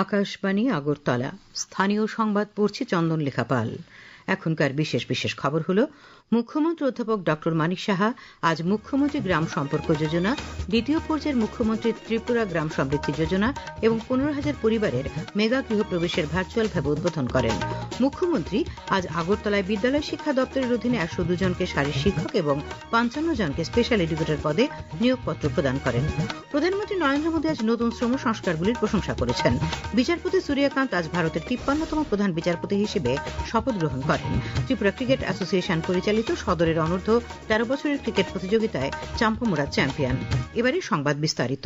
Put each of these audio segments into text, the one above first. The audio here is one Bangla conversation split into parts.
আকাশবাণী আগরতলা। স্থানীয় সংবাদ পড়ছি চন্দন লেখা পাল। এখনকার বিশেষ বিশেষ খবর হলো, মুখ্যমন্ত্রী অধ্যাপক ডক্টর মানিক সাহা আজ মুখ্যমন্ত্রী গ্রাম সম্পর্ক যোজনা, দ্বিতীয় পর্যায়ের মুখ্যমন্ত্রী ত্রিপুরা গ্রাম সমৃদ্ধি যোজনা এবং 15,000 পরিবারের মেগা গৃহপ্রবেশের ভার্চুয়ালভাবে উদ্বোধন করেন। মুখ্যমন্ত্রী আজ আগরতলায় বিদ্যালয় শিক্ষা দপ্তরের অধীনে 102 জনকে শারীর শিক্ষক এবং 55 জনকে স্পেশাল এডুকেটর পদে নিয়োগপত্র প্রদান করেন। প্রধানমন্ত্রী নরেন্দ্র মোদী আজ নতুন শ্রম সংস্কারগুলির প্রশংসা করেছেন। বিচারপতি সূর্যকান্ত আজ ভারতের 53তম প্রধান বিচারপতি হিসেবে শপথ গ্রহণ করেন। ত্রিপুরা ক্রিকেট অ্যাসোসিয়েশন পরিচালিত সদরের অনূর্ধ্ব 13 বছরের ক্রিকেট প্রতিযোগিতায় চাম্পামুড়া চ্যাম্পিয়ন। এবারে সংবাদ বিস্তারিত।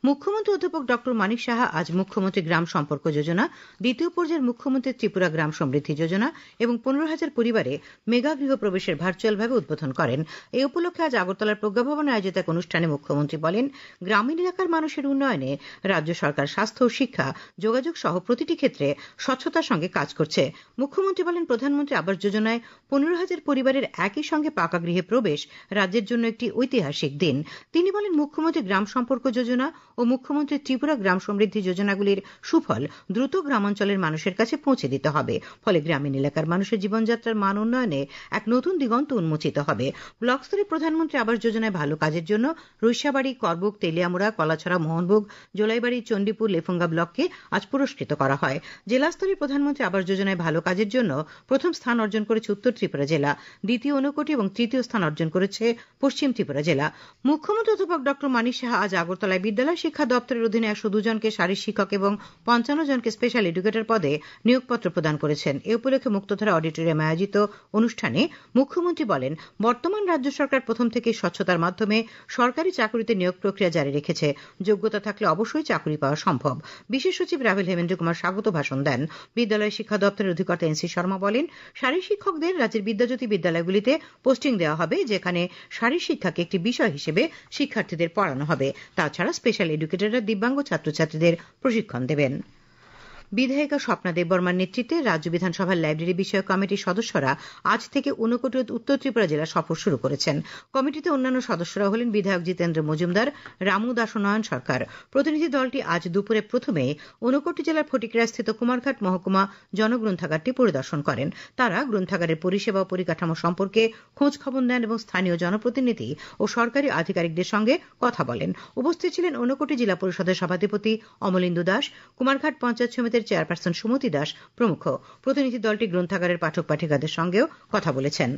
মুখ্যমন্ত্রী অধ্যাপক ডক্টর মানিক সাহা আজ মুখ্যমন্ত্রী গ্রাম সম্পর্ক যোজনা, দ্বিতীয় পর্যায়ের মুখ্যমন্ত্রী ত্রিপুরা গ্রাম সমৃদ্ধি যোজনা এবং 15,000 পরিবারে মেগা গৃহপ্রবেশের ভার্চুয়ালভাবে উদ্বোধন করেন। এই উপলক্ষে আজ আগরতলার প্রজ্ঞাভবনে আয়োজিত এক অনুষ্ঠানে মুখ্যমন্ত্রী বলেন, গ্রামীণ এলাকার মানুষের উন্নয়নে রাজ্য সরকার স্বাস্থ্য ও শিক্ষা, যোগাযোগ সহ প্রতিটি ক্ষেত্রে স্বচ্ছতার সঙ্গে কাজ করছে। মুখ্যমন্ত্রী বলেন, প্রধানমন্ত্রী আবাস যোজনায় 15,000 পরিবারের একই সঙ্গে পাকা গৃহে প্রবেশ রাজ্যের জন্য একটি ঐতিহাসিক দিন। তিনি বলেন, মুখ্যমন্ত্রী গ্রাম সম্পর্ক যোজনা ও মুখ্যমন্ত্রী ত্রিপুরা গ্রাম সমৃদ্ধি যোজনাগুলির সুফল দ্রুত গ্রামাঞ্চলের মানুষের কাছে পৌঁছে দিতে হবে। ফলে গ্রামীণ এলাকার মানুষের জীবনযাত্রার মান উন্নয়নে এক নতুন দিগন্ত উন্মোচিত হবে। ব্লক স্তরে প্রধানমন্ত্রী আবাস যোজনায় ভালো কাজের জন্য রৈশাবাড়ি, করবুক, তেলিয়ামুড়া, কলাছড়া, মোহনভোগ, জোলাইবাড়ি, চণ্ডীপুর, লেফুঙ্গা ব্লককে আজ পুরস্কৃত করা হয়। জেলা স্তরে প্রধানমন্ত্রী আবাস যোজনায় ভালো কাজের জন্য প্রথম স্থান অর্জন করেছে উত্তর ত্রিপুরা জেলা, দ্বিতীয় ঊনকোটি এবং তৃতীয় স্থান অর্জন করেছে পশ্চিম ত্রিপুরা জেলা। মুখ্যমন্ত্রী অধ্যাপক ডক্টর মানিক সাহা আজ আগরতলায় বিদ্যালয় শিক্ষা দপ্তরের অধীনে 102 জনকে শারীর শিক্ষক এবং 55 জনকে স্পেশাল এডুকেটর পদে নিয়োগপত্র প্রদান করেছেন। এ উপলক্ষে মুক্তধারা অডিটোরিয়ামে আয়োজিত অনুষ্ঠানে মুখ্যমন্ত্রী বলেন, বর্তমান রাজ্য সরকার প্রথম থেকে স্বচ্ছতার মাধ্যমে সরকারি চাকরিতে নিয়োগ প্রক্রিয়া জারি রেখেছে। যোগ্যতা থাকলে অবশ্যই চাকরি পাওয়া সম্ভব। বিশেষ সচিব রাভেল হেমেন্দ্র কুমার স্বাগত ভাষণ দেন। বিদ্যালয় শিক্ষা দপ্তরের অধিকর্তা এনসি শর্মা বলেন, শারীর শিক্ষকদের রাজ্যের বিদ্যাজ্যোতি বিদ্যালয়গুলিতে পোস্টিং দেওয়া হবে, যেখানে শারীর শিক্ষাকে একটি বিষয় হিসেবে শিক্ষার্থীদের পড়ানো হবে। তাছাড়া স্পেশাল এডুকেটররা দিব্যাঙ্গ ছাত্রছাত্রীদের প্রশিক্ষণ দেবেন। বিধায়িকা স্বপ্না দেববর্মার নেতৃত্বে রাজ্য বিধানসভার লাইব্রেরি বিষয়ক কমিটির সদস্যরা আজ থেকে ঊনকোটি উত্তর ত্রিপুরা জেলা সফর শুরু করেছেন। কমিটিতে অন্যান্য সদস্যরা হলেন বিধায়ক জিতেন্দ্র মজুমদার, রামু দাস ও নয়ন সরকার। প্রতিনিধি দলটি আজ দুপুরে প্রথমে ঊনকোটি জেলার ফটিকরায়স্থিত কুমারঘাট মহকুমা জনগ্রন্থাগারটি পরিদর্শন করেন। তারা গ্রন্থাগারের পরিষেবা ও পরিকাঠামো সম্পর্কে খোঁজ খবর নেন এবং স্থানীয় জনপ্রতিনিধি ও সরকারি আধিকারিকদের সঙ্গে কথা বলেন। উপস্থিত ছিলেন ঊনকোটি জেলা পরিষদের সভাধিপতি অমলেন্দু দাস, কুমারঘাট পঞ্চায়েত সমিতির চেয়ারপারসন সুমতি দাস প্রমুখ। প্রতিনিধি দলটি গ্রন্থাগারের পাঠক পাঠিকাদের সঙ্গেও কথা বলেছেন।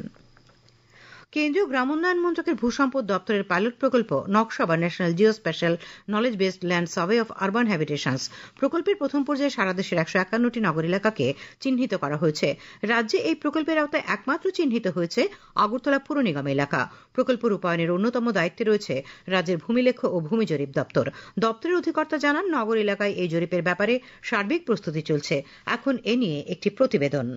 কেন্দ্রীয় গ্রামোন্নয়ন মন্ত্রকের ভূসম্পদ দপ্তরের পাইলট প্রকল্প নকশা বা national Jio special knowledge based land survey of urban হ্যাবিটেশনস প্রকল্পের প্রথম পর্যায়ে সারা দেশের 151টি নগর এলাকাকে চিহ্নিত করা হয়েছে। রাজ্যে এই প্রকল্পের আওতায় একমাত্র চিহ্নিত হয়েছে আগরতলা পুর নিগম এলাকা। প্রকল্প রূপায়ণের অন্যতম দায়িত্বে রয়েছে রাজ্যের ভূমিলেখ্য ও ভূমি জরিপ দপ্তর। দপ্তরের অধিকর্তা জানান, নগর এলাকায় এই জরিপের ব্যাপারে সার্বিক প্রস্তুতি চলছে। এখন এ নিয়ে একটি প্রতিবেদন।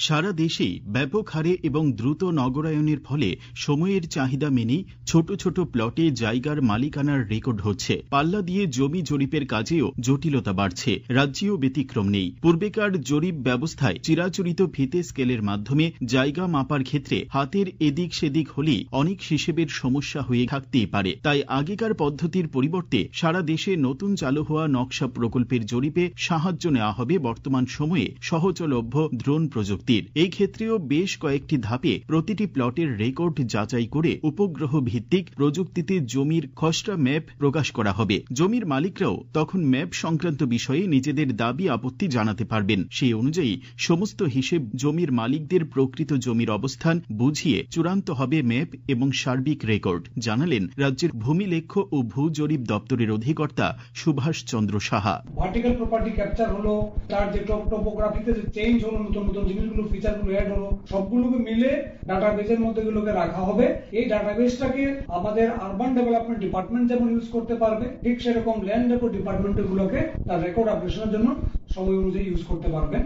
সারা দেশেই ব্যাপক হারে এবং দ্রুত নগরায়নের ফলে সময়ের চাহিদা মেনেই ছোট ছোট প্লটে জায়গার মালিকানার রেকর্ড হচ্ছে। পাল্লা দিয়ে জমি জরিপের কাজেও জটিলতা বাড়ছে। রাজ্যেও ব্যতিক্রম নেই। পূর্বেকার জরিপ ব্যবস্থায় চিরাচরিত ফিতে স্কেলের মাধ্যমে জায়গা মাপার ক্ষেত্রে হাতের এদিক সেদিক হলেই অনেক হিসেবের সমস্যা হয়ে থাকতেই পারে। তাই আগেকার পদ্ধতির পরিবর্তে সারা দেশে নতুন চালু হওয়া নকশা প্রকল্পের জরিপে সাহায্য নেওয়া হবে বর্তমান সময়ে সহজলভ্য ড্রোন প্রযুক্তি। এই ক্ষেত্রেও বেশ কয়েকটি ধাপে প্রতিটি প্লটের রেকর্ড যাচাই করে উপগ্রহ ভিত্তিক প্রযুক্তিতে জমির খসড়া ম্যাপ প্রকাশ করা হবে। জমির মালিকরাও তখন ম্যাপ সংক্রান্ত বিষয়ে নিজেদের দাবি আপত্তি জানাতে পারবেন। সেই অনুযায়ী সমস্ত হিসেব জমির মালিকদের প্রকৃত জমির অবস্থান বুঝিয়ে চূড়ান্ত হবে ম্যাপ এবং সার্বিক রেকর্ড, জানালেন রাজ্যের ভূমিলেখ্য ও ভূ জরিপ দপ্তরের অধিকর্তা Subhash Chandra Saha. Vertical property capture হলো, তার যে টোপোগ্রাফিতে যে চেঞ্জ হলো, নতুন নতুন জিনিসগুলো ফিচারগুলো অ্যাড হলো, সবগুলোকে মিলে ডাটাবেসের মধ্যে গুলোকে রাখা হবে। এই ডাটাবেসটাকে আমাদের আরবান ডেভেলপমেন্ট ডিপার্টমেন্ট যেমন ইউজ করতে পারবে, ঠিক সেরকম ল্যান্ড রেকর্ড ডিপার্টমেন্ট গুলোকে তার রেকর্ড আপডেশনের জন্য সময় অনুযায়ী ইউজ করতে পারবেন।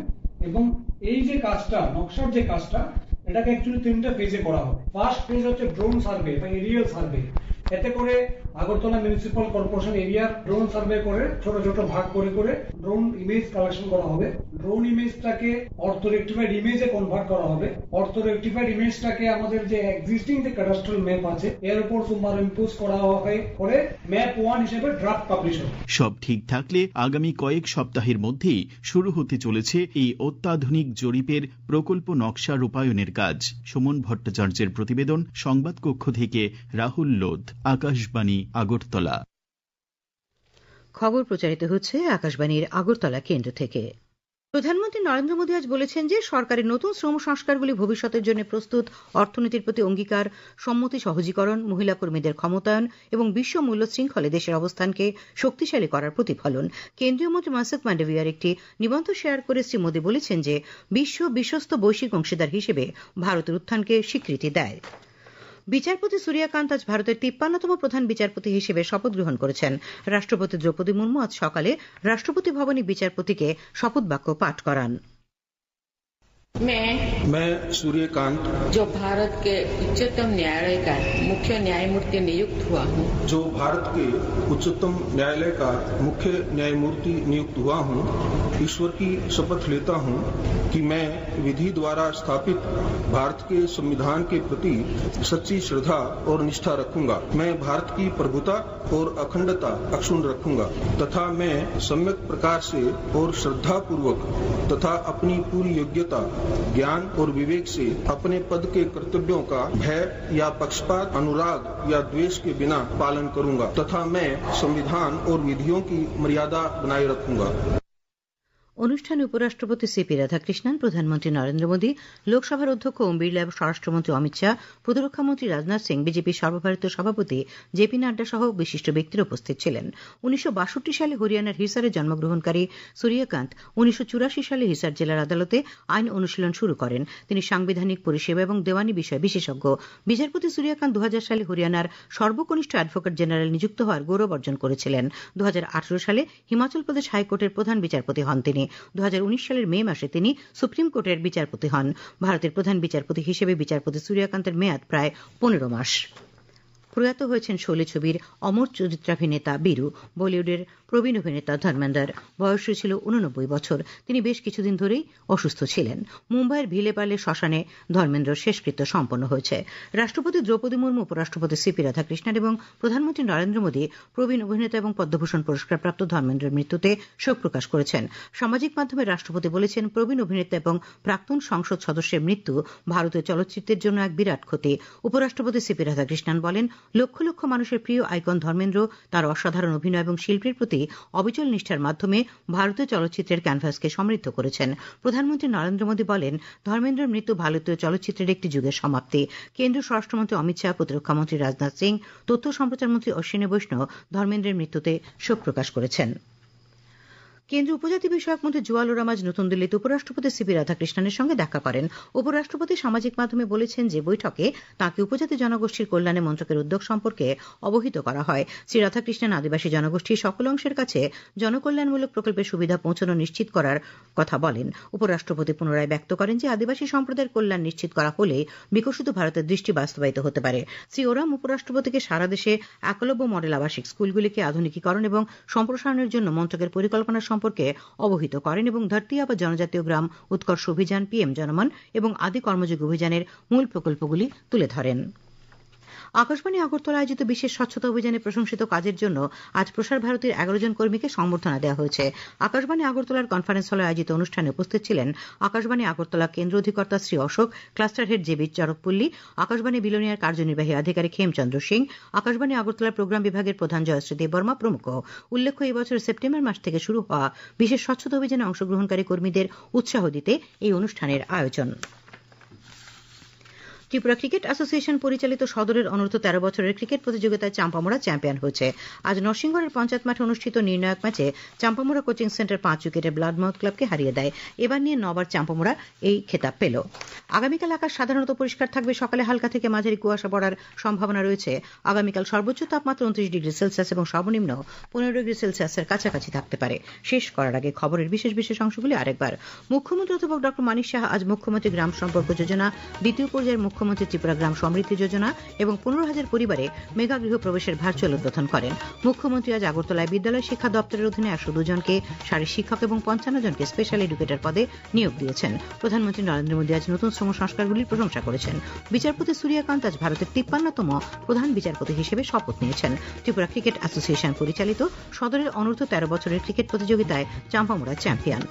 এবং এই যে কাজটা, নকশার যে কাজটা, এটাকে অ্যাকচুয়ালি 3টে ফেজে করা হবে। ফার্স্ট ফেজ হচ্ছে ড্রোন সার্ভে বা এরিয়াল সার্ভে। এতে করে আগরতলা মিউনিসিপাল কর্পোরেশন এরিয়ার ড্রোন সার্ভে করে ছোট ছোট ভাগ করে করে ড্রোন ইমেজ কালেকশন করা হবে। ড্রোন ইমেজটাকে অর্থোরেক্টিফাইড ইমেজে কনভার্ট করা হবে। অর্থোরেক্টিফাইড ইমেজটাকে আমাদের যে এক্সিস্টিং যে ক্যাডাস্ট্রাল ম্যাপ আছে এর উপর সুপারইম্পোজ করা হবে করে ম্যাপ 1 হিসেবে ড্রাফট পাবলিশ হবে। সব ঠিক থাকলে আগামী কয়েক সপ্তাহের মধ্যেই শুরু হতে চলেছে এই অত্যাধুনিক জরিপের প্রকল্প নকশা রূপায়ণের কাজ। সুমন ভট্টাচার্যের প্রতিবেদন, সংবাদ কক্ষ থেকে রাহুল লোধ, আকাশবাণী আগরতলা। খবর প্রচারিত হচ্ছে আকাশবাণীর আগরতলা কেন্দ্র থেকে। প্রধানমন্ত্রী নরেন্দ্র মোদী আজ বলেছেন যে সরকারের নতুন শ্রম সংস্কারগুলি ভবিষ্যতের জন্য প্রস্তুত, অর্থনীতির প্রতি অঙ্গীকার, সম্মতি সহজীকরণ, মহিলা কর্মীদের ক্ষমতায়ন এবং বিশ্ব মূল্য শৃঙ্খলে দেশের অবস্থানকে শক্তিশালী করার প্রতিফলন। কেন্দ্রীয় মন্ত্রী মনসুখ মান্ডভিয়ার একটি নিবন্ধ শেয়ার করে শ্রী মোদী বলেছেন যে বিশ্ব বিশ্বস্ত বৈশ্বিক অংশীদার হিসেবে ভারতের উত্থানকে স্বীকৃতি দেয়। বিচারপতি সূর্যকান্ত আজ ভারতের 53তম প্রধান বিচারপতি হিসেবে শপথ গ্রহণ করেছেন। রাষ্ট্রপতি দ্রৌপদী মুর্মু আজ সকালে রাষ্ট্রপতি ভবনে বিচারপতিকে শপথ বাক্য পাঠ করান। मैं सूर्यकांत, जो भारत के उच्चतम न्यायालय का मुख्य न्यायमूर्ति नियुक्त हुआ हूँ, जो भारत के उच्चतम न्यायालय का मुख्य न्यायमूर्ति नियुक्त हुआ हूँ, ईश्वर की शपथ लेता हूँ कि मैं विधि द्वारा स्थापित भारत के संविधान के प्रति सच्ची श्रद्धा और निष्ठा रखूंगा। मैं भारत की प्रभुता और अखंडता अक्षुण्ण रखूंगा तथा मैं सम्यक प्रकार से और श्रद्धा पूर्वक तथा अपनी पूरी योग्यता, ज्ञान और विवेक से अपने पद के कर्तव्यों का भय या पक्षपात, अनुराग या द्वेष के बिना पालन करूंगा तथा मैं संविधान और विधियों की मर्यादा बनाए रखूंगा। অনুষ্ঠানে উপরাষ্ট্রপতি সিপি রাধাকৃষ্ণন, প্রধানমন্ত্রী নরেন্দ্র মোদী, লোকসভার অধ্যক্ষ ওম বিড়লা, স্বরাষ্ট্রমন্ত্রী অমিত শাহ, প্রতিরক্ষামন্ত্রী রাজনাথ সিং, বিজেপির সর্বভারতীয় সভাপতি জেপি নাড্ডা সহ বিশিষ্ট ব্যক্তিরা উপস্থিত ছিলেন। 1962 সালে হরিয়ানার হিসারে জন্মগ্রহণকারী সূর্যকান্ত 1984 সালে হিসার জেলার আদালতে আইন অনুশীলন শুরু করেন। তিনি সাংবিধানিক পরিষেবা এবং দেওয়ানি বিষয়ে বিশেষজ্ঞ। বিচারপতি সূর্যকান্ত 2000 সালে হরিয়ানার সর্বকনিষ্ঠ অ্যাডভোকেট জেনারেল নিযুক্ত হওয়ার গৌরব অর্জন করেছিলেন। 2018 সালে হিমাচল প্রদেশ হাইকোর্টের প্রধান বিচারপতি হন তিনি। 2019 সালের মে মাসে তিনি সুপ্রিম কোর্টের বিচারপতি হন। ভারতের প্রধান বিচারপতি হিসেবে বিচারপতি সূর্যকান্তের মেয়াদ প্রায় 15 মাস। প্রয়াত হয়েছেন শোলে ছবির অমর চরিত্রাভিনেতা বীরু। বলিউডের প্রবীণ অভিনেতা ধর্মেন্দ্র। বয়স ছিল 89 বছর। তিনি বেশ কিছুদিন ধরেই অসুস্থ ছিলেন। মুম্বাইয়ের ভিলেপালে শ্মশানে ধর্মেন্দ্রর শেষকৃত্য সম্পন্ন হয়েছে। রাষ্ট্রপতি দ্রৌপদী মুর্মু, উপরাষ্ট্রপতি সিপি রাধাকৃষ্ণন এবং প্রধানমন্ত্রী নরেন্দ্র মোদী প্রবীণ অভিনেতা এবং পদ্মভূষণ পুরস্কারপ্রাপ্ত ধর্মেন্দ্রের মৃত্যুতে শোক প্রকাশ করেছেন। সামাজিক মাধ্যমে রাষ্ট্রপতি বলেছেন, প্রবীণ অভিনেতা এবং প্রাক্তন সংসদ সদস্যের মৃত্যু ভারতীয় চলচ্চিত্রের জন্য এক বিরাট ক্ষতি। উপরাষ্ট্রপতি সিপি রাধাকৃষ্ণন বলেন, লক্ষ লক্ষ মানুষের প্রিয় আইকন ধর্মেন্দ্র তার অসাধারণ অভিনয় এবং শিল্পের প্রতি অবিচল নিষ্ঠার মাধ্যমে ভারতীয় চলচ্চিত্রের ক্যানভাসকে সমৃদ্ধ করেছেন। প্রধানমন্ত্রী নরেন্দ্র মোদী বলেন, ধর্মেন্দ্রের মৃত্যু ভারতীয় চলচ্চিত্রের একটি যুগের সমাপ্তি। কেন্দ্রীয় স্বরাষ্ট্রমন্ত্রী অমিত শাহ, প্রতিরক্ষামন্ত্রী রাজনাথ সিং, তথ্য সম্প্রচার মন্ত্রী অশ্বিনী বৈষ্ণব ধর্মেন্দ্রের মৃত্যুতে শোক প্রকাশ করেছেন। কেন্দ্রীয় উপজাতি বিষয়ক মন্ত্রী জুয়াল ওরাম আজ নতুন দিল্লিতে উপরাষ্ট্রপতি সিপি রাধাকৃষ্ণনের সঙ্গে দেখা করেন। উপরাষ্ট্রপতি সামাজিক মাধ্যমে বলেছেন যে বৈঠকে তাঁকে উপজাতি জনগোষ্ঠীর কল্যাণে মন্ত্রকের উদ্যোগ সম্পর্কে অবহিত করা হয়। শ্রী রাধাকৃষ্ণন আদিবাসী জনগোষ্ঠীর সকল অংশের কাছে জনকল্যাণমূলক প্রকল্পের সুবিধা পৌঁছানো নিশ্চিত করার কথা বলেন। উপরাষ্ট্রপতি পুনরায় ব্যক্ত করেন যে আদিবাসী সম্প্রদায়ের কল্যাণ নিশ্চিত করা হলে বিকশিত ভারতের দৃষ্টি বাস্তবায়িত হতে পারে। শ্রী ওরাম উপরাষ্ট্রপতিকে সারা দেশে একলব্য মডেল আবাসিক স্কুলগুলিকে আধুনিকীকরণ এবং সম্প্রসারণের জন্য মন্ত্রকের পরিকল্পনা সম্পর্কে অবহিত করেন এবং ধরতি আবা জনজাতীয় গ্রাম উৎকর্ষ অভিযান, পিএম জনমন এবং আদি কর্মযোগ অভিযানের মূল প্রকল্পগুলি তুলে ধরেন। আকাশবাণী আগরতলা আয়োজিত বিশেষ স্বচ্ছতা অভিযানে প্রশংসিত কাজের জন্য আজ প্রসার ভারতীর 11 জন কর্মীকে সংবর্ধনা দেওয়া হয়েছে। আকাশবাণী আগরতলার কনফারেন্স হলে আয়োজিত অনুষ্ঠানে উপস্থিত ছিলেন আকাশবাণী আগরতলা কেন্দ্র অধিকর্তা Shri Ashok, cluster head JB Charakpalli, Akashvani বিলোনিয়ার কার্যনির্বাহী আধিকারিক হেমচন্দ্র সিং, আকাশবাণী আগরতলার প্রোগ্রাম বিভাগের প্রধান জয়শ্রী দেববর্মা প্রমুখ। উল্লেখ্য, এই বছর সেপ্টেম্বর মাস থেকে শুরু হওয়া বিশেষ স্বচ্ছতা অভিযানে অংশগ্রহণকারী কর্মীদের উৎসাহ দিতে এই অনুষ্ঠানের আয়োজন। ত্রিপুরা ক্রিকেট অ্যাসোসিয়েশন পরিচালিত সদরের অনূর্ধ্ব 13 বছরের ক্রিকেট প্রতিযোগিতায় চাম্পামোড়া চ্যাম্পিয়ন হয়েছে। আজ নরসিংগড়ের পঞ্চায়েত মাঠে অনুষ্ঠিত নির্ণায়ক ম্যাচে চাম্পামোড়া কোচিং সেন্টার 5 উইকেটে ব্লাডমাউথ ক্লাবকে হারিয়ে দেয়। এবার নিয়ে 9বার চাম্পামোড়া এই খেতাব পেল। আগামীকাল আকাশ সাধারণত পরিষ্কার থাকবে। সকালে হালকা থেকে মাঝারি কুয়াশা পড়ার সম্ভাবনা রয়েছে। আগামীকাল সর্বোচ্চ তাপমাত্রা 29 ডিগ্রি সেলসিয়াস এবং সর্বনিম্ন 15 ডিগ্রি সেলসিয়াসের কাছাকাছি থাকতে পারে। শেষ করার আগে খবরের বিশেষ বিশেষ অংশগুলি আরেকবার। মুখ্যমন্ত্রী অধ্যাপক ডক্টর মানিক সাহা আজ মুখ্যমন্ত্রী গ্রাম সম্পর্ক যোজনা দ্বিতীয় পর্যায়ের মুখ্যমন্ত্রী ত্রিপুরা গ্রাম সমৃদ্ধি যোজনা এবং 15,000 পরিবারে মেগা গৃহ প্রবেশের ভার্চুয়াল উদ্বোধন করেন। মুখ্যমন্ত্রী আজ আগরতলায় বিদ্যালয় শিক্ষা দপ্তরের অধীনে 102 জনকে শারীর শিক্ষক এবং 55 জনকে স্পেশাল এডুকেটর পদে নিয়োগ দিয়েছেন। প্রধানমন্ত্রী নরেন্দ্র মোদী আজ নতুন শ্রম সংস্কারগুলির প্রশংসা করেছেন। বিচারপতি সূর্যকান্ত আজ ভারতের 53তম প্রধান বিচারপতি হিসেবে শপথ নিয়েছেন। ত্রিপুরা ক্রিকেট অ্যাসোসিয়েশন পরিচালিত সদরের অনূর্ধ্ব 13 বছরের ক্রিকেট প্রতিযোগিতায় চাম্পামুড়া চ্যাম্পিয়ন।